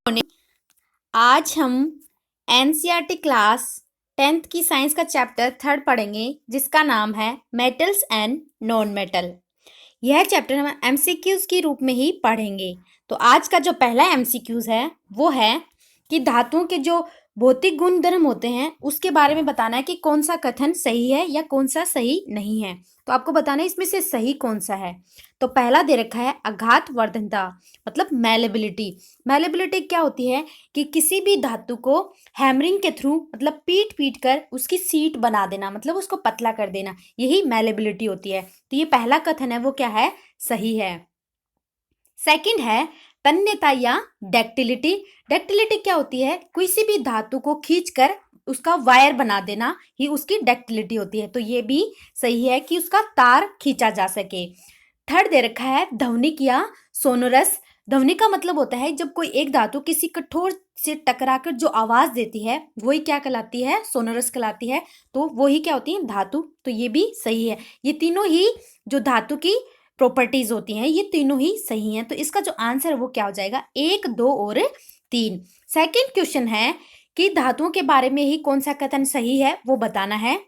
Morning. आज हम NCERT class 10th की साइंस का चैप्टर 3 पढ़ेंगे जिसका नाम है मेटल्स एंड नॉन मेटल। यह चैप्टर हम एमसीक्यूज के रूप में ही पढ़ेंगे। तो आज का जो पहला एमसीक्यूज है वो है कि धातुओं के जो भौतिक गुणधर्म होते हैं उसके बारे में बताना है कि कौन सा कथन सही है या कौन सा सही नहीं है। तो आपको बताना है इसमें से सही कौन सा है। तो पहला दे रखा है आघात वर्धनता, मतलब मैलेबिलिटी। मैलेबिलिटी क्या होती है कि किसी भी धातु को हैमरिंग के थ्रू, मतलब पीट पीट कर उसकी सीट बना देना, मतलब उसको पतला कर देना, यही मैलेबिलिटी होती है। तो ये पहला कथन है वो क्या है, सही है। सेकंड है तन्यता या डक्टिलिटी। डक्टिलिटी क्या होती है, किसी भी धातु को खींचकर उसका वायर बना देना ही उसकी डक्टिलिटी होती है। तो ये भी सही है कि उसका तार खींचा जा सके। थर्ड दे रखा है ध्वनिक या सोनोरस। ध्वनि का मतलब होता है जब कोई एक धातु किसी कठोर से टकराकर जो आवाज देती है वही क्या कहलाती है, सोनोरस कहलाती है। तो वही क्या होती है, धातु। तो ये भी सही है। ये तीनों ही जो धातु की प्रॉपर्टीज होती हैं ये तीनों ही सही हैं। तो इसका जो आंसर है वो क्या हो जाएगा, 1, 2 और 3। सेकंड क्वेश्चन है कि धातुओं के बारे में ही कौन सा कथन सही है वो बताना है।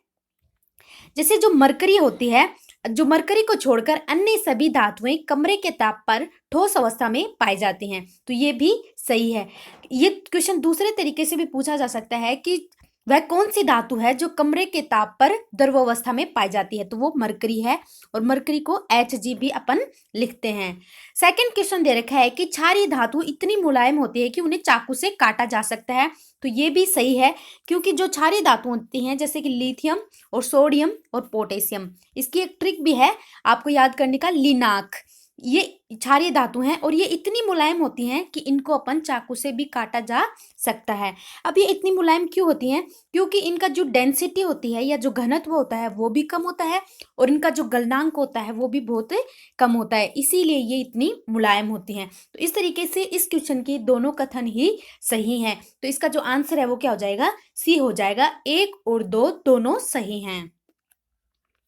जैसे जो मरकरी होती है, जो मरकरी को छोड़कर अन्य सभी धातुएं कमरे के ताप पर ठोस अवस्था में पाई जाती हैं। तो ये भी सही है। ये क्वेश्चन दूसरे तरीके से भी पूछा जा सकता है कि वह कौन सी धातु है जो कमरे के ताप पर द्रव अवस्था में पाई जाती है। तो वो मरकरी है और मरकरी को Hg भी अपन लिखते हैं। सेकंड क्वेश्चन दे रखा है कि क्षारीय धातु इतनी मुलायम होती है कि उन्हें चाकू से काटा जा सकता है। तो ये भी सही है, क्योंकि जो क्षारीय धातु होती हैं जैसे कि लिथियम और सोडियम और पोटेशियम, इसकी एक ट्रिक भी है आपको याद करने का, लिनाक। ये क्षारीय धातु हैं और ये इतनी मुलायम होती हैं कि इनको अपन चाकू से भी काटा जा सकता है। अब ये इतनी मुलायम क्यों होती हैं, क्योंकि इनका जो डेंसिटी होती है या जो घनत्व होता है वो भी कम होता है और इनका जो गलनांक होता है वो भी बहुत कम होता है, इसीलिए ये इतनी मुलायम होती हैं। तो इस तरीके से इस क्वेश्चन के दोनों कथन ही सही हैं। तो इसका जो आंसर है वो क्या हो जाएगा, सी हो जाएगा। 1 और 2 दोनों सही हैं।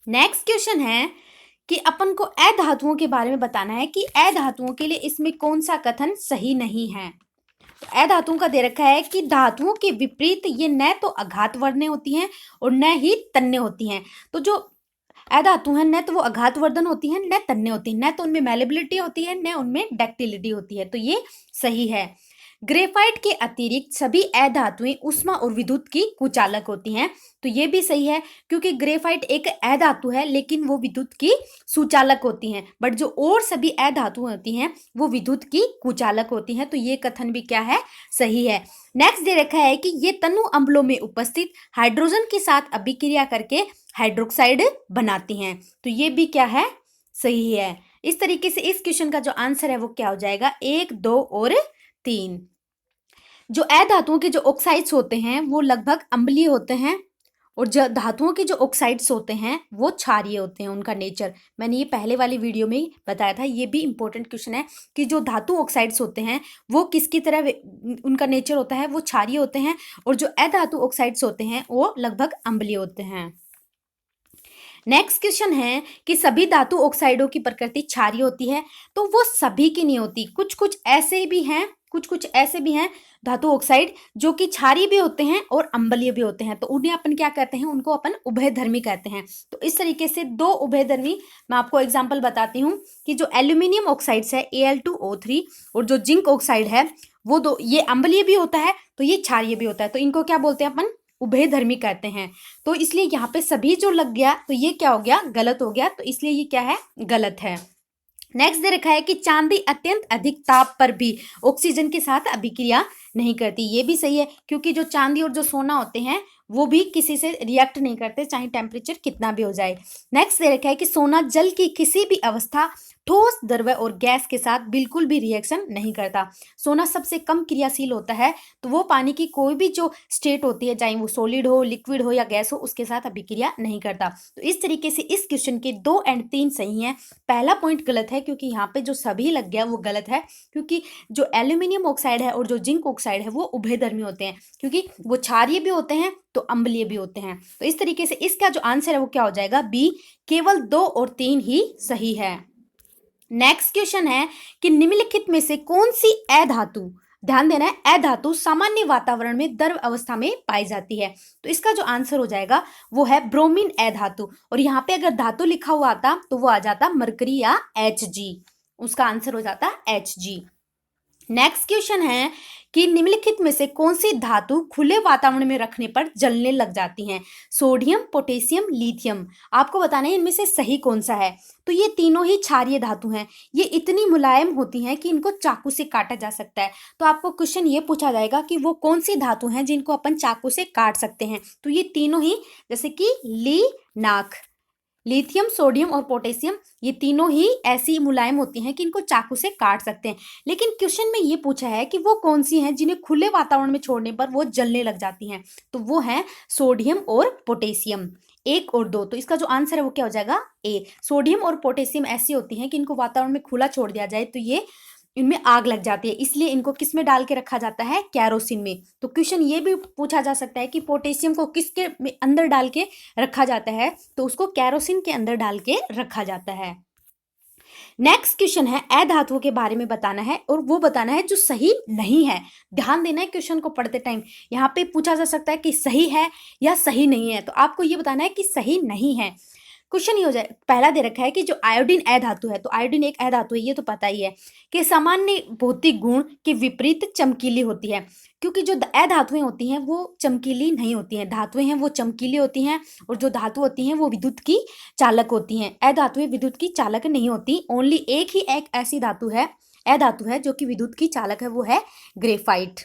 नेक्स्ट क्वेश्चन है कि अपन को अधातुओं के बारे में बताना है कि अधातुओं के लिए इसमें कौन सा कथन सही नहीं है। तो अधातुओं का दे रखा है कि धातुओं के विपरीत ये न तो आघात वर्णें होती हैं और न ही तन्य होती हैं। तो जो अधातु हैं न तो वो आघात वर्धन होती हैं न तन्य होती हैं, न तो उनमें मैलेबिलिटी होती है न उनमें डक्टिलिटी होती है। तो ये सही है। ग्रेफाइट के अतिरिक्त सभी अधातुएं उष्मा और विद्युत की कुचालक होती हैं। तो ये भी सही है, क्योंकि ग्रेफाइट एक अधातु है लेकिन वो विद्युत की सुचालक होती हैं, बट जो और सभी अधातुएं होती हैं वो विद्युत की कुचालक होती हैं। तो ये कथन भी क्या है, सही है। नेक्स्ट दे रखा है कि ये तनु अम्लों में उपस्थित हाइड्रोजन के साथ अभिक्रिया करके हाइड्रोक्साइड बनाती हैं। तो ये भी क्या है, सही है। इस तरीके से इस क्वेश्चन का जो आंसर है वो क्या हो जाएगा, 1, 2 और 3। जो अधातुओं के जो ऑक्साइड्स होते हैं वो लगभग अम्लीय होते हैं और जो धातुओं के जो ऑक्साइड्स होते हैं वो क्षारीय होते हैं। उनका नेचर मैंने ये पहले वाली वीडियो में बताया था। ये भी इंपॉर्टेंट क्वेश्चन है कि जो धातु ऑक्साइड्स होते हैं वो किसकी तरह उनका नेचर होता है, वो क्षारीय होते हैं, और जो अधातु ऑक्साइड्स होते हैं वो लगभग अम्लीय होते हैं। नेक्स्ट क्वेश्चन है कि सभी धातु ऑक्साइडों की प्रकृति क्षारीय होती है। तो वो सभी की नहीं होती, कुछ कुछ ऐसे भी हैं, कुछ ऐसे भी हैं धातु ऑक्साइड जो कि क्षारीय भी होते हैं और अम्लीय भी होते हैं। तो उन्हें अपन क्या कहते हैं, उनको अपन उभयधर्मी कहते हैं। तो इस तरीके से 2 उभयधर्मी मैं आपको एग्जांपल बताती हूँ कि जो एल्यूमिनियम ऑक्साइड्स है Al2O3 और जो जिंक ऑक्साइड है वो दो, ये अम्लीय भी होता है तो ये क्षारीय भी होता है। तो इनको क्या बोलते हैं अपन, उभयधर्मी कहते हैं। तो इसलिए यहाँ पे सभी जो लग गया तो ये क्या हो गया, गलत हो गया। तो इसलिए ये क्या है, गलत है। नेक्स्ट दे रखा है कि चांदी अत्यंत अधिक ताप पर भी ऑक्सीजन के साथ अभिक्रिया नहीं करती। ये भी सही है, क्योंकि जो चांदी और जो सोना होते हैं वो भी किसी से रिएक्ट नहीं करते, चाहे टेम्परेचर कितना भी हो जाए। नेक्स्ट दे रखा है कि सोना जल की किसी भी अवस्था ठोस, द्रव और गैस के साथ बिल्कुल भी रिएक्शन नहीं करता। सोना सबसे कम क्रियाशील होता है, तो वो पानी की कोई भी जो स्टेट होती है, चाहे वो सॉलिड हो, लिक्विड हो या गैस हो, उसके साथ अभिक्रिया नहीं करता। तो इस तरीके से इस क्वेश्चन के 2 और 3 सही हैं। पहला पॉइंट गलत है क्योंकि यहाँ पे जो सभी लग गया वो गलत है, क्योंकि जो एल्यूमिनियम ऑक्साइड है और जो जिंक ऑक्साइड है वो उभयधर्मी होते हैं, क्योंकि वो क्षारीय भी होते हैं तो अम्लीय भी होते हैं। तो इस तरीके से इसका जो आंसर है वो क्या हो जाएगा, बी। केवल 2 और 3 ही सही है। नेक्स्ट क्वेश्चन है कि निम्नलिखित में से कौन सी अधातु ध्यान देना है, अधातु सामान्य वातावरण में द्रव अवस्था में पाई जाती है। तो इसका जो आंसर हो जाएगा वो है ब्रोमीन अधातु। और यहाँ पे अगर धातु लिखा हुआ आता तो वो आ जाता मरकरी या Hg। उसका आंसर हो जाता Hg। नेक्स्ट क्वेश्चन है कि निम्नलिखित में से कौन सी धातु खुले वातावरण में रखने पर जलने लग जाती हैं? Sodium, potassium, lithium. आपको बताना है इनमें से सही कौन सा है। तो ये तीनों ही क्षारीय धातु हैं। ये इतनी मुलायम होती हैं कि इनको चाकू से काटा जा सकता है। तो आपको क्वेश्चन ये पूछा जाएगा कि वो कौन सी धातु हैं जिनको अपन चाकू से काट सकते हैं। तो ये तीनों ही, जैसे कि नाक, लिथियम, सोडियम और पोटेशियम, ये तीनों ही ऐसी मुलायम होती हैं कि इनको चाकू से काट सकते हैं। लेकिन क्वेश्चन में ये पूछा है कि वो कौन सी हैं जिन्हें खुले वातावरण में छोड़ने पर वो जलने लग जाती हैं। तो वो है सोडियम और पोटेशियम, 1 और 2। तो इसका जो आंसर है वो क्या हो जाएगा? ए। सोडियम और पोटेशियम ऐसी होती हैं कि इनको वातावरण में खुला छोड़ दिया जाए तो ये इनमें आग लग जाती है, इसलिए इनको किस में डाल के रखा जाता है? कैरोसिन में। तो क्वेश्चन ये भी पूछा जा सकता है कि पोटेशियम को किसके अंदर डाल के रखा जाता है? तो उसको कैरोसिन के अंदर डाल के रखा जाता है। नेक्स्ट क्वेश्चन है अधातुओं के बारे में बताना है और वो बताना है जो सही नहीं है। ध्यान देना है क्वेश्चन को पढ़ते टाइम। यहाँ पे पूछा जा सकता है कि सही है या सही नहीं है, तो आपको ये बताना है कि सही नहीं है। क्वेश्चन ये हो जाए, पहला दे रखा है कि जो आयोडीन अधातु है, तो आयोडीन एक अधातु है, ये तो पता ही है कि सामान्य भौतिक गुण के विपरीत चमकीली होती है। क्योंकि जो अधातुएं होती हैं वो चमकीली नहीं होती हैं, धातुएं हैं वो चमकीली होती हैं। और जो धातु होती हैं वो विद्युत की चालक होती हैं। अधातुएं विद्युत की चालक नहीं होती। ओनली एक ऐसी धातु है, अधातु है, जो कि विद्युत की चालक है, वो है ग्रेफाइट।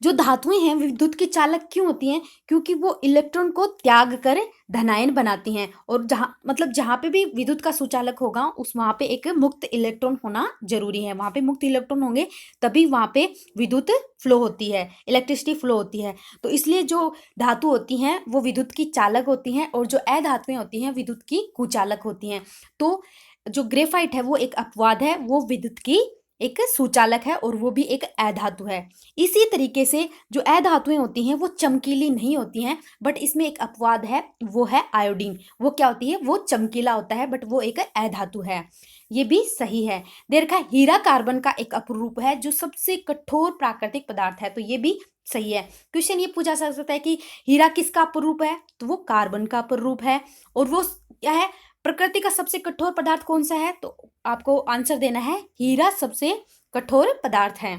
जो धातुएं हैं विद्युत की चालक क्यों होती हैं? क्योंकि वो इलेक्ट्रॉन को त्याग कर धनायन बनाती हैं। और जहाँ पे भी विद्युत का सुचालक होगा उस वहाँ पे एक मुक्त इलेक्ट्रॉन होना जरूरी है। वहाँ पे मुक्त इलेक्ट्रॉन होंगे तभी वहाँ पे विद्युत फ्लो होती है, इलेक्ट्रिसिटी फ्लो होती है। तो इसलिए जो धातु होती हैं वो विद्युत की चालक होती हैं और जो अधातुएं होती हैं विद्युत की कुचालक होती हैं। तो जो ग्रेफाइट है वो एक अपवाद है, वो विद्युत की एक सुचालक है और वो भी एक अधातु है। इसी तरीके से जो अधातुएं होती हैं वो चमकीली नहीं होती हैं, बट इसमें एक अपवाद है, वो है आयोडीन। वो क्या होती है? वो चमकीला होता है, बट वो एक अधातु है। ये भी सही है। देखा, हीरा कार्बन का एक अपरूप है जो सबसे कठोर प्राकृतिक पदार्थ है, तो ये भी सही है। क्वेश्चन ये पूछा जा सकता है कि हीरा किसका अपरूप है? तो वो कार्बन का अपरूप है। और वो क्या है? प्रकृति का सबसे कठोर पदार्थ कौन सा है? तो आपको आंसर देना है हीरा सबसे कठोर पदार्थ है।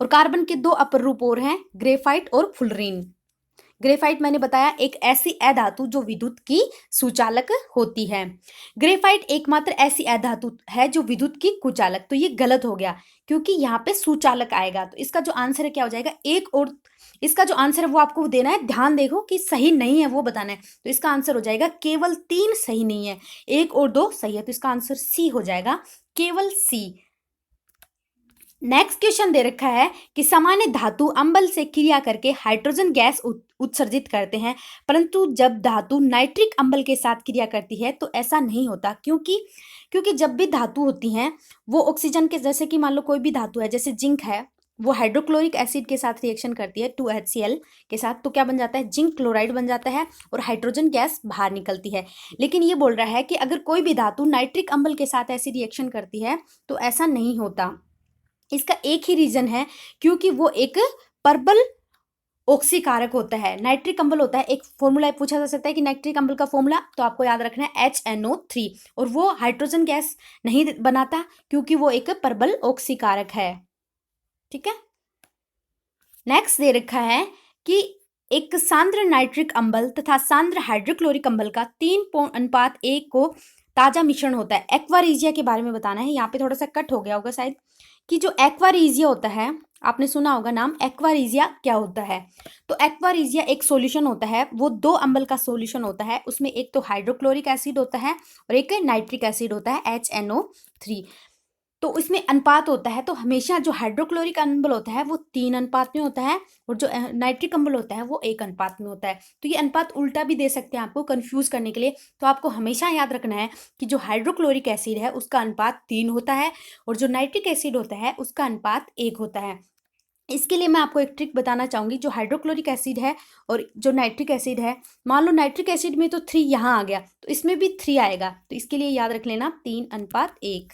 और कार्बन के 2 अपरूप और हैं, ग्रेफाइट और फुलरीन। ग्रेफाइट मैंने बताया एक ऐसी अधातु जो विद्युत की सुचालक होती है। ग्रेफाइट एकमात्र ऐसी अधातु है जो विद्युत की कुचालक। तो ये गलत हो गया क्योंकि यहाँ पे सुचालक आएगा। तो इसका जो आंसर है क्या हो जाएगा? एक। और इसका जो आंसर है वो आपको देना है, ध्यान देखो कि सही नहीं है वो बताना है। तो इसका आंसर हो जाएगा केवल 3 सही नहीं है, 1 और 2 सही है। तो इसका आंसर सी हो जाएगा, केवल सी। नेक्स्ट क्वेश्चन दे रखा है कि सामान्य धातु अम्ल से क्रिया करके हाइड्रोजन गैस उत्सर्जित करते हैं, परंतु जब धातु नाइट्रिक अम्ल के साथ क्रिया करती है तो ऐसा नहीं होता। क्योंकि जब भी धातु होती हैं वो ऑक्सीजन के, जैसे कि मान लो कोई भी धातु है, जैसे जिंक है, वो हाइड्रोक्लोरिक एसिड के साथ रिएक्शन करती है 2HCl के साथ, तो क्या बन जाता है? जिंक क्लोराइड बन जाता है और हाइड्रोजन गैस बाहर निकलती है। लेकिन ये बोल रहा है कि अगर कोई भी धातु नाइट्रिक अम्ल के साथ ऐसी रिएक्शन करती है तो ऐसा नहीं होता। इसका एक ही रीजन है, क्योंकि वो एक प्रबल ऑक्सीकारक होता है। नाइट्रिक अम्ल होता है, एक फॉर्मूला पूछा जा सकता है कि नाइट्रिक अम्ल का फॉर्मूला, तो आपको याद रखना है HNO3। और वो हाइड्रोजन गैस नहीं बनाता क्योंकि वो एक प्रबल ऑक्सीकारक है। ठीक है। नेक्स्ट दे रखा है कि एक सांद्र नाइट्रिक अम्ल तथा सांद्र हाइड्रोक्लोरिक अम्ल का 3:1 को ताजा मिश्रण होता है। एक्वारीजिया के बारे में बताना है। यहाँ पे थोड़ा सा कट हो गया होगा शायद, कि जो एक्वारीजिया होता है, आपने सुना होगा नाम, एक्वारीजिया क्या होता है? तो एक्वारीजिया एक सॉल्यूशन होता है, वो 2 अम्ल का सॉल्यूशन होता है। उसमें एक तो हाइड्रोक्लोरिक एसिड होता है और एक नाइट्रिक एसिड होता है HNO3। तो इसमें अनुपात होता है, तो हमेशा जो हाइड्रोक्लोरिक अम्ल होता है वो 3 अनुपात में होता है और जो नाइट्रिक अम्ल होता है वो 1 अनुपात में होता है। तो ये अनुपात उल्टा भी दे सकते हैं आपको कंफ्यूज करने के लिए। तो आपको हमेशा याद रखना है कि जो हाइड्रोक्लोरिक एसिड है उसका अनुपात 3 होता है और जो नाइट्रिक एसिड होता है उसका अनुपात 1 होता है। इसके लिए मैं आपको एक ट्रिक बताना चाहूँगी। जो हाइड्रोक्लोरिक एसिड है और जो नाइट्रिक एसिड है, मान लो नाइट्रिक एसिड में तो 3 यहाँ आ गया, तो इसमें भी 3 आएगा। तो इसके लिए याद रख लेना 3:1।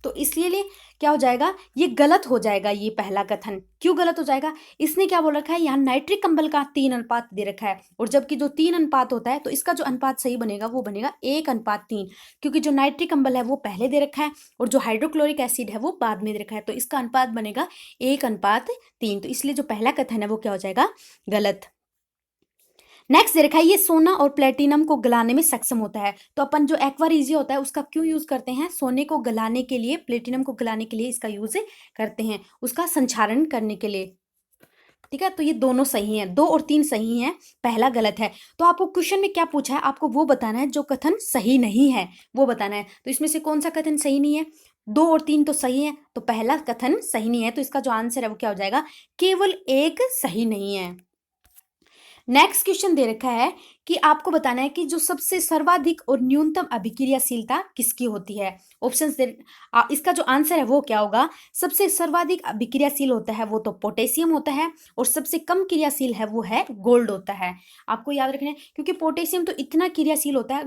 तो इसलिए क्या हो जाएगा, ये गलत हो जाएगा। ये पहला कथन क्यों गलत हो जाएगा, इसने क्या बोल रखा है, यहाँ नाइट्रिक अम्ल का 3 अनुपात दे रखा है, और जबकि जो 3 अनुपात होता है तो इसका जो अनुपात सही बनेगा वो बनेगा 1:3, क्योंकि जो नाइट्रिक अम्ल है वो पहले दे रखा है और जो हाइड्रोक्लोरिक एसिड है वो बाद में दे रखा है, तो इसका अनुपात बनेगा 1:3। तो इसलिए जो पहला कथन है वो क्या हो जाएगा, गलत। नेक्स्ट दे रखा है, ये सोना और प्लेटिनम को गलाने में सक्षम होता है। तो अपन जो एक्वा रिजिया होता है उसका क्यों यूज करते हैं, सोने को गलाने के लिए, प्लेटिनम को गलाने के लिए इसका यूज करते हैं, उसका संचारण करने के लिए। ठीक है, तो ये दोनों सही हैं, 2 और 3 सही हैं, पहला गलत है। तो आपको क्वेश्चन में क्या पूछा है, आपको वो बताना है जो कथन सही नहीं है, वो बताना है। तो इसमें से कौन सा कथन सही नहीं है, 2 और 3 तो सही है, तो पहला कथन सही नहीं है, तो इसका जो आंसर है वो क्या हो जाएगा, केवल एक सही नहीं है। नेक्स्ट क्वेश्चन दे रखा है कि आपको बताना है कि जो सबसे सर्वाधिक और न्यूनतम अभिक्रियाशीलता किसकी होती है। ऑप्शंस इसका जो आंसर है वो क्या होगा, सबसे सर्वाधिक अभिक्रियाशील होता है वो तो पोटेशियम होता है, और सबसे कम क्रियाशील है वो है गोल्ड होता है। आपको याद रखना है, क्योंकि पोटेशियम तो इतना क्रियाशील होता है,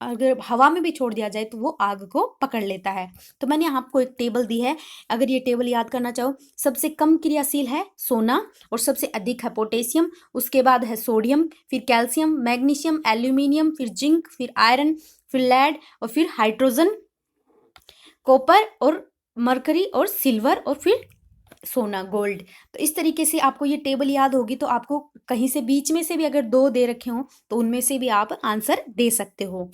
अगर हवा में भी छोड़ दिया जाए तो वो आग को पकड़ लेता है। तो मैंने आपको एक टेबल दी है, अगर ये टेबल याद करना चाहो, सबसे कम क्रियाशील है सोना और सबसे अधिक है पोटेशियम, उसके बाद है सोडियम, फिर कैल्शियम, मैग्नीशियम, एल्यूमिनियम, फिर जिंक, फिर आयरन, फिर लेड, और फिर हाइड्रोजन, कॉपर और मरकरी और सिल्वर, और फिर सोना गोल्ड। तो इस तरीके से आपको ये टेबल याद होगी, तो आपको कहीं से बीच में से भी अगर 2 दे रखे हो तो उनमें से भी आप आंसर दे सकते हो।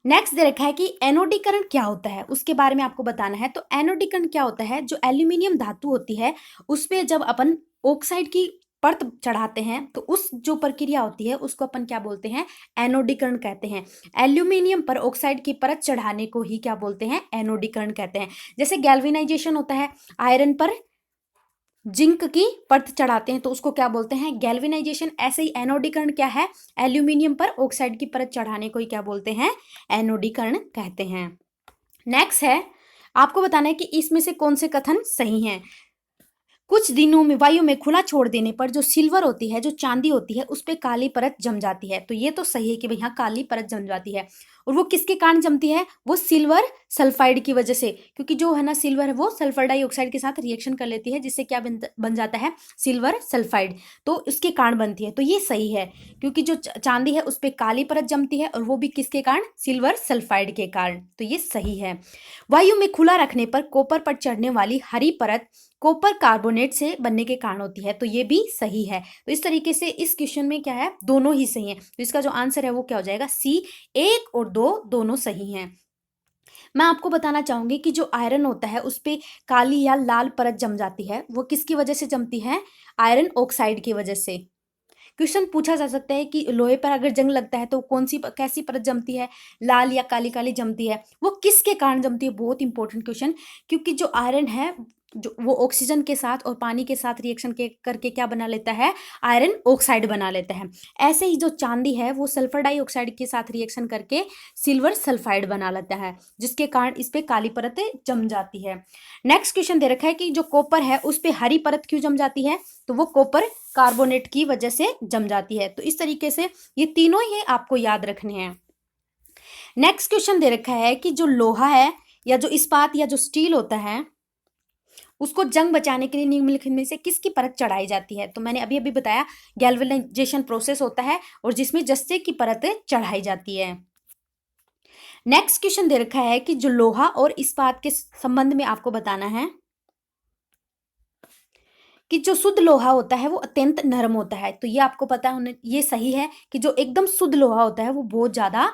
नेक्स्ट दे रखा है कि एनोडीकरण क्या होता है, उसके बारे में आपको बताना है। तो एनोडीकरण क्या होता है, जो एल्यूमिनियम धातु होती है उस पे जब अपन ऑक्साइड की परत चढ़ाते हैं तो उस जो प्रक्रिया होती है उसको अपन क्या बोलते हैं, एनोडीकरण कहते हैं। एल्यूमिनियम पर ऑक्साइड की परत चढ़ाने को ही क्या बोलते हैं, एनोडीकरण कहते हैं। जैसे गैल्वेनाइजेशन होता है, आयरन पर जिंक की परत चढ़ाते हैं तो उसको क्या बोलते हैं, गैल्वेनाइजेशन। ऐसे ही एनोडीकरण क्या है, एल्यूमिनियम पर ऑक्साइड की परत चढ़ाने को ही क्या बोलते हैं, एनोडीकरण कहते हैं। नेक्स्ट है, आपको बताना है कि इसमें से कौन से कथन सही हैं। कुछ दिनों में वायु में खुला छोड़ देने पर जो सिल्वर होती है, जो चांदी होती है, उस पर काली परत जम जाती है। तो ये तो सही है कि भाई यहाँ काली परत जम जाती है, और वो किसके कारण जमती है, वो सिल्वर सल्फाइड की वजह से, क्योंकि जो है ना सिल्वर है वो सल्फर डाइऑक्साइड के साथ रिएक्शन कर लेती है, जिससे क्या बन जाता है, सिल्वर सल्फाइड, तो उसके कारण बनती है। तो ये सही है, क्योंकि जो चांदी है उस पर काली परत जमती है, और वो भी किसके कारण, सिल्वर सल्फाइड के कारण, तो ये सही है। वायु में खुला रखने पर कॉपर पर चढ़ने वाली हरी परत कॉपर कार्बोनेट से बनने के कारण होती है, तो ये भी सही है। तो इस तरीके से इस क्वेश्चन में क्या है, दोनों ही सही है, तो इसका जो आंसर है वो क्या हो जाएगा, सी, 1 और 2 दोनों सही हैं। मैं आपको बताना चाहूंगी कि जो आयरन होता है उस पे काली या लाल परत जम जाती है, वो किसकी वजह से जमती है, आयरन ऑक्साइड की वजह से। क्वेश्चन पूछा जा सकता है कि लोहे पर अगर जंग लगता है तो कौन सी कैसी परत जमती है, लाल या काली काली जमती है, वो किसके कारण जमती है, बहुत इंपॉर्टेंट क्वेश्चन। क्योंकि जो आयरन है, जो वो ऑक्सीजन के साथ और पानी के साथ रिएक्शन के करके क्या बना लेता है, आयरन ऑक्साइड बना लेता है। ऐसे ही जो चांदी है वो सल्फर डाइऑक्साइड के साथ रिएक्शन करके सिल्वर सल्फाइड बना लेता है, जिसके कारण इस पे काली परत जम जाती है। नेक्स्ट क्वेश्चन दे रखा है कि जो कॉपर है उस पे हरी परत क्यों जम जाती है, तो वो कॉपर कार्बोनेट की वजह से जम जाती है। तो इस तरीके से ये तीनों ही आपको याद रखने हैं। नेक्स्ट क्वेश्चन दे रखा है कि जो लोहा है या जो इस्पात या जो स्टील होता है उसको जंग बचाने के लिए निम्नलिखित में से किसकी परत चढ़ाई जाती है। तो मैंने अभी अभी बताया, गैल्वेनाइजेशन प्रोसेस होता है और जिसमें जस्ते की परत चढ़ाई जाती है। नेक्स्ट क्वेश्चन दे रखा है कि जो लोहा और इस्पात के संबंध में आपको बताना है कि जो शुद्ध लोहा होता है वो अत्यंत नरम होता है। तो ये आपको पता होना, ये सही है कि जो एकदम शुद्ध लोहा होता है वो बहुत ज्यादा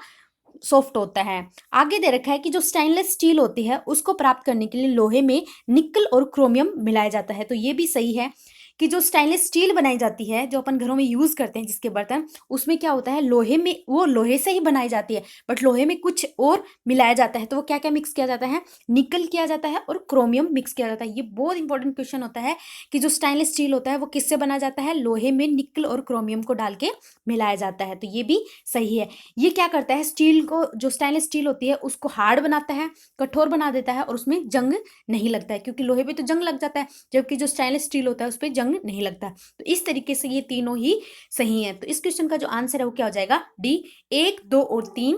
सॉफ्ट होता है। आगे दे रखा है कि जो स्टेनलेस स्टील होती है उसको प्राप्त करने के लिए लोहे में निकल और क्रोमियम मिलाया जाता है। तो ये भी सही है कि जो स्टेनलेस स्टील बनाई जाती है, जो अपन घरों में यूज करते हैं जिसके बर्तन, उसमें क्या होता है, लोहे में, वो लोहे से ही बनाई जाती है, बट लोहे में कुछ और मिलाया जाता है। तो वो क्या क्या मिक्स किया जाता है, निकल किया जाता है और क्रोमियम मिक्स किया जाता है। ये बहुत इंपॉर्टेंट क्वेश्चन होता है कि जो स्टेनलेस स्टील होता है वो किससे बना जाता है, लोहे में निकल और क्रोमियम को डाल के मिलाया जाता है। तो ये भी सही है। ये क्या करता है, स्टील को, जो स्टेनलेस स्टील होती है उसको हार्ड बनाता है, कठोर बना देता है, और उसमें जंग नहीं लगता है, क्योंकि लोहे पे तो जंग लग जाता है जबकि जो स्टेनलेस स्टील होता है उस पर जंग नहीं लगता। तो इस तरीके से ये तीनों ही सही है। तो इस क्वेश्चन का जो आंसर है वो क्या हो जाएगा, डी, 1, 2 और 3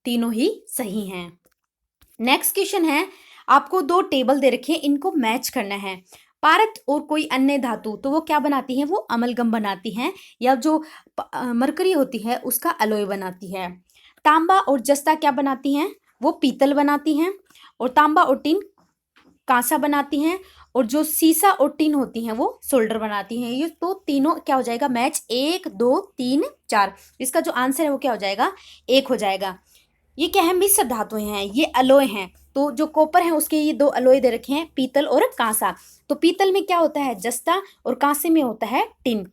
तीनों ही सही हैं। नेक्स्ट क्वेश्चन है, आपको दो टेबल दे रखे हैं, इनको मैच करना है। पारद और कोई अन्य धातु तो वो क्या बनाती है, वो अमलगम बनाती हैं, या जो मरकरी होती है उसका अलॉय बनाती है। तांबा और जस्ता क्या बनाती हैं, वो पीतल बनाती हैं। और तांबा और टिन कांसा बनाती हैं। और जो सीसा और टिन होती हैं वो सोल्डर बनाती हैं। ये तो तीनों क्या हो जाएगा, मैच 1 2 3 4। इसका जो आंसर है वो क्या हो जाएगा, 1 हो जाएगा। ये क्या है, मिश्र धातुएं हैं, ये अलॉय हैं। तो जो कॉपर है उसके ये दो अलॉय दे रखे हैं, पीतल और कांसा। तो पीतल में क्या होता है, जस्ता, और कांसे में होता है टिन।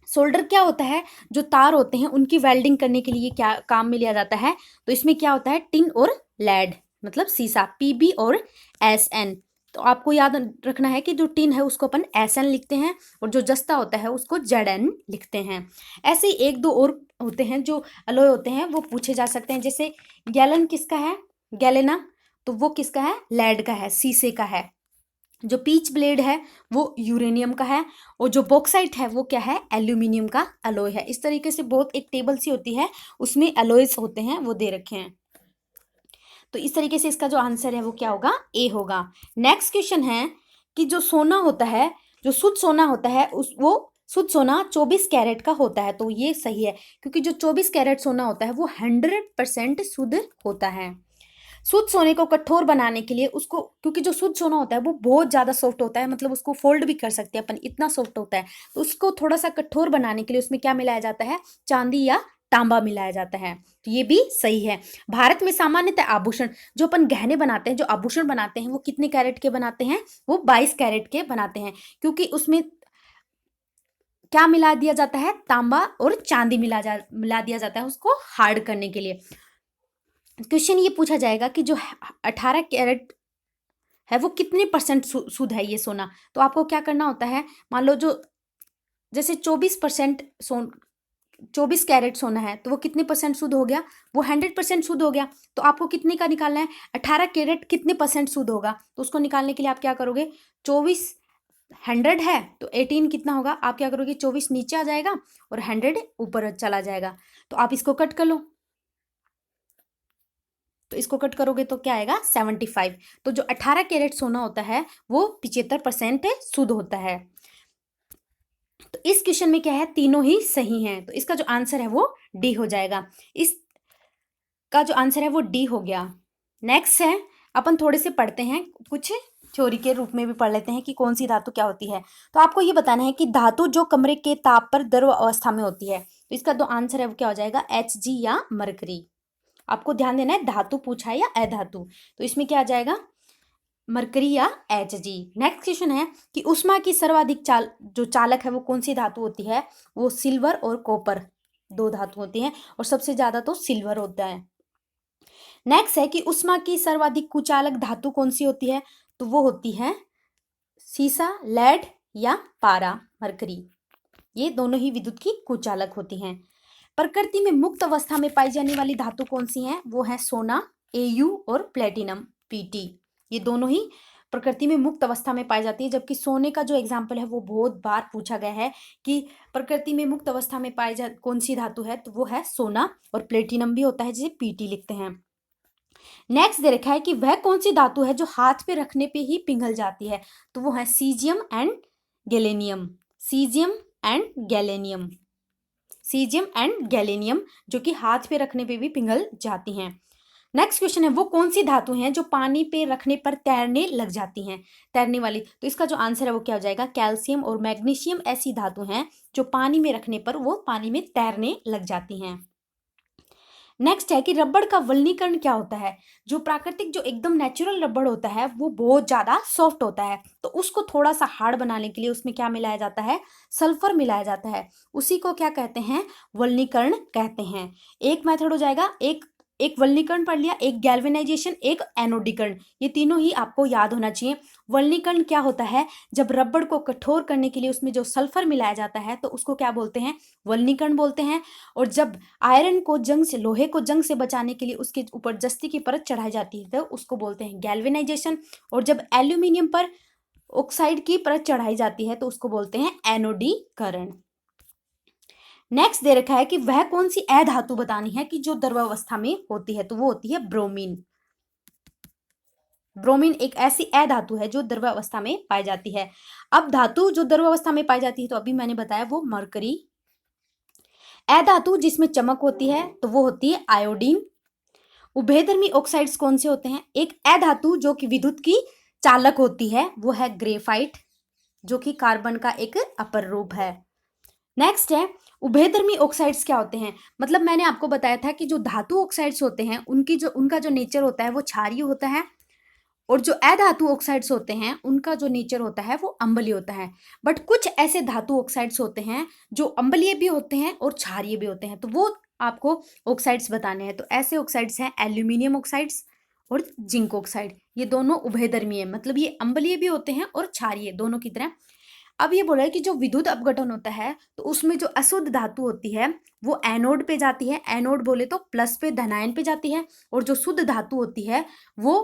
सोल्डर क्या होता है, जो तार होते हैं उनकी वेल्डिंग करने के लिए क्या काम में लिया जाता है। तो इसमें क्या होता है, टिन और लेड, मतलब सीसा, पीबी और एसएन। तो आपको याद रखना है कि जो टिन है उसको अपन एसएन लिखते हैं, और जो जस्ता होता है उसको जेडएन लिखते हैं। ऐसे ही एक दो और होते हैं जो अलॉय होते हैं, वो पूछे जा सकते हैं। जैसे गैलन किसका है, गैलेना, तो वो किसका है, लेड का है, सीसे का है। जो पीच ब्लेड है वो यूरेनियम का है। और जो बॉक्साइट है वो क्या है, एल्यूमिनियम का अलॉय है। इस तरीके से बहुत एक टेबल सी होती है, उसमें अलॉयस होते हैं, वो दे रखे हैं। तो इस तरीके से इसका जो आंसर है वो क्या होगा, ए होगा। नेक्स्ट क्वेश्चन है कि जो सोना होता है, जो शुद्ध सोना होता है वो शुद्ध सोना 24 कैरेट का होता है। तो ये सही है, क्योंकि जो 24 कैरेट सोना होता है वो 100% शुद्ध होता है। शुद्ध सोने को कठोर बनाने के लिए उसको, क्योंकि जो शुद्ध सोना होता है वो बहुत ज़्यादा सॉफ्ट होता है, मतलब उसको फोल्ड भी कर सकते हैं अपन, इतना सॉफ्ट होता है। तो उसको थोड़ा सा कठोर बनाने के लिए उसमें क्या मिलाया जाता है, चांदी या तांबा मिलाया जाता है। तो ये भी सही है। भारत में सामान्यतः आभूषण, जो अपन गहने बनाते हैं, जो आभूषण बनाते हैं, वो कितने कैरेट के बनाते हैं, वो 22 कैरेट के बनाते हैं। क्योंकि उसमें क्या मिला दिया जाता है, तांबा और चांदी मिला दिया जाता है उसको हार्ड करने के लिए। क्वेश्चन ये पूछा जाएगा कि जो 18 कैरेट है वो कितने परसेंट शुद्ध है ये सोना। तो आपको क्या करना होता है, मान लो जो जैसे 24% 24 कैरेट सोना है, तो वो कितने परसेंट शुद्ध हो गया, वो 100% शुद्ध हो गया। तो आपको कितने का निकालना है, 18 कैरेट कितने परसेंट शुद्ध होगा। तो उसको निकालने के लिए आप क्या करोगे, 24 100 है तो 18 कितना होगा, आप क्या करोगे, 24 नीचे आ जाएगा और 100 ऊपर चला जाएगा। तो आप इसको कट कर लो, तो इसको कट करोगे तो क्या आएगा, 75। तो जो 18 कैरेट सोना होता है वो 75% शुद्ध होता है। तो इस क्वेश्चन में क्या है, तीनों ही सही हैं। तो इसका जो आंसर है वो डी हो जाएगा। इसका जो आंसर है वो डी हो गया। नेक्स्ट है, अपन थोड़े से पढ़ते हैं, कुछ थ्योरी के रूप में भी पढ़ लेते हैं कि कौन सी धातु क्या होती है। तो आपको ये बताना है कि धातु जो कमरे के ताप पर द्रव अवस्था में होती है। तो इसका जो आंसर है वो क्या हो जाएगा, Hg या मरकरी। आपको ध्यान देना है, धातु पूछा है या अधातु, तो इसमें क्या आ जाएगा, मरकरी या Hg। नेक्स्ट क्वेश्चन है कि उष्मा की सर्वाधिक जो चालक है वो कौन सी धातु होती है, वो सिल्वर और कॉपर, दो धातु होती हैं, और सबसे ज्यादा तो सिल्वर होता है। नेक्स्ट है कि उष्मा की सर्वाधिक कुचालक धातु कौन सी होती है, तो वो होती है सीसा, लेड या पारा, मरकरी। ये दोनों ही विद्युत की कुचालक होती हैं। प्रकृति में मुक्त अवस्था में पाई जाने वाली धातु कौन सी है, वो है सोना Au और प्लेटिनम Pt। ये दोनों ही प्रकृति में मुक्त अवस्था में पाई जाती है। जबकि सोने का जो एग्जाम्पल है वो बहुत बार पूछा गया है कि प्रकृति में मुक्त अवस्था में पाई जा कौन सी धातु है, तो वो है सोना, और प्लेटिनम भी होता है जिसे Pt लिखते हैं। नेक्स्ट दे रखा है कि वह कौन सी धातु है जो हाथ पे रखने पे ही पिघल जाती है, तो वो है caesium and gallium. Caesium and gallium, caesium and gallium, जो कि हाथ पे रखने पे भी पिघल जाती हैं। नेक्स्ट क्वेश्चन है, वो कौन सी धातु हैं जो पानी पे रखने पर तैरने लग जाती हैं, तैरने वाली। तो इसका जो आंसर है वो क्या हो जाएगा, कैल्शियम और मैग्नीशियम ऐसी धातु हैं जो पानी में रखने पर वो पानी में तैरने लग जाती हैं। नेक्स्ट है कि रबड़ का वल्नीकरण क्या होता है। जो प्राकृतिक, जो एकदम नेचुरल रबड़ होता है वो बहुत ज्यादा सॉफ्ट होता है, तो उसको थोड़ा सा हार्ड बनाने के लिए उसमें क्या मिलाया जाता है, सल्फर मिलाया जाता है। उसी को क्या कहते हैं, वल्नीकरण कहते हैं। एक मेथड हो जाएगा, एक एक वल्नीकरण पढ़ लिया, एक गैल्वेनाइजेशन, एक एनोडीकरण, ये तीनों ही आपको याद होना चाहिए। वल्नीकरण क्या होता है, जब रबड़ को कठोर करने के लिए उसमें जो सल्फर मिलाया जाता है तो उसको क्या बोलते हैं, वल्नीकरण बोलते हैं। और जब आयरन को जंग से, लोहे को जंग से बचाने के लिए उसके ऊपर जस्ती की परत चढ़ाई जाती है तो उसको बोलते हैं गैल्वेनाइजेशन। और जब एल्यूमिनियम पर ऑक्साइड की परत चढ़ाई जाती है तो उसको बोलते हैं एनोडीकरण। नेक्स्ट दे रखा है कि वह कौन सी अधातु बतानी है कि जो द्रवावस्था में होती है, तो वो होती है ब्रोमीन। ब्रोमीन एक ऐसी अधातु है जो द्रव अवस्था में पाई जाती है। अब धातु जो द्रव अवस्था में पाई जाती है तो अभी मैंने बताया वो मरकरी। अधातु जिसमें चमक होती है तो वो होती है आयोडीन। उभयधर्मी ऑक्साइड्स कौन से होते हैं? एक अधातु जो कि विद्युत की चालक होती है वो है ग्रेफाइट, जो कि कार्बन का एक अपर रूप है। नेक्स्ट है उभयधर्मी ऑक्साइड्स क्या होते हैं? मतलब मैंने आपको बताया था कि जो धातु ऑक्साइड्स होते हैं उनका जो नेचर होता है वो क्षारीय होता है, और जो अधातु ऑक्साइड्स होते हैं उनका जो नेचर होता है वो अम्लीय होता है। बट कुछ ऐसे धातु ऑक्साइड्स होते हैं जो अम्लीय भी होते हैं और क्षारीय भी होते हैं, तो वो आपको ऑक्साइड्स बताने हैं। तो ऐसे ऑक्साइड्स हैं एल्यूमिनियम ऑक्साइड्स और जिंक ऑक्साइड। ये दोनों उभयधर्मी है, मतलब ये अम्लीय भी होते हैं और क्षारीय दोनों की तरह। अब ये बोला है कि जो विद्युत अपघटन होता है तो उसमें जो अशुद्ध धातु होती है वो एनोड पे जाती है, एनोड बोले तो प्लस पे धनायन पे जाती है, और जो शुद्ध धातु होती है वो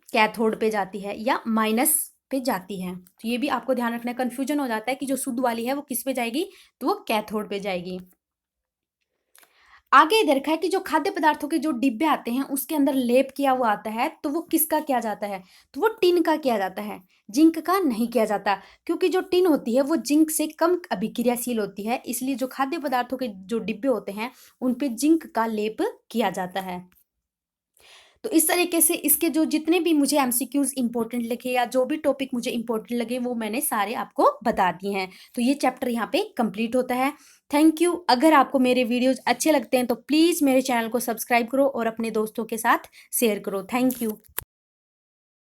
कैथोड पे जाती है या माइनस पे जाती है। तो ये भी आपको ध्यान रखना, कंफ्यूजन हो जाता है कि जो शुद्ध वाली है वो किस पे जाएगी, तो वो कैथोड पे जाएगी। आगे इधर रखा है कि जो खाद्य पदार्थों के जो डिब्बे आते हैं उसके अंदर लेप किया हुआ आता है तो वो किसका किया जाता है? तो वो टिन का किया जाता है, जिंक का नहीं किया जाता, क्योंकि जो टिन होती है वो जिंक से कम अभिक्रियाशील होती है, इसलिए जो खाद्य पदार्थों के जो डिब्बे होते हैं उन पे जिंक का लेप किया जाता है। तो इस तरीके से इसके जो जितने भी मुझे एमसीक्यूज इंपॉर्टेंट लगे या जो भी टॉपिक मुझे इंपॉर्टेंट लगे वो मैंने सारे आपको बता दिए हैं। तो ये चैप्टर यहाँ पे कंप्लीट होता है। Thank you. अगर आपको मेरे वीडियोज अच्छे लगते हैं तो प्लीज़ मेरे चैनल को सब्सक्राइब करो और अपने दोस्तों के साथ शेयर करो। Thank you.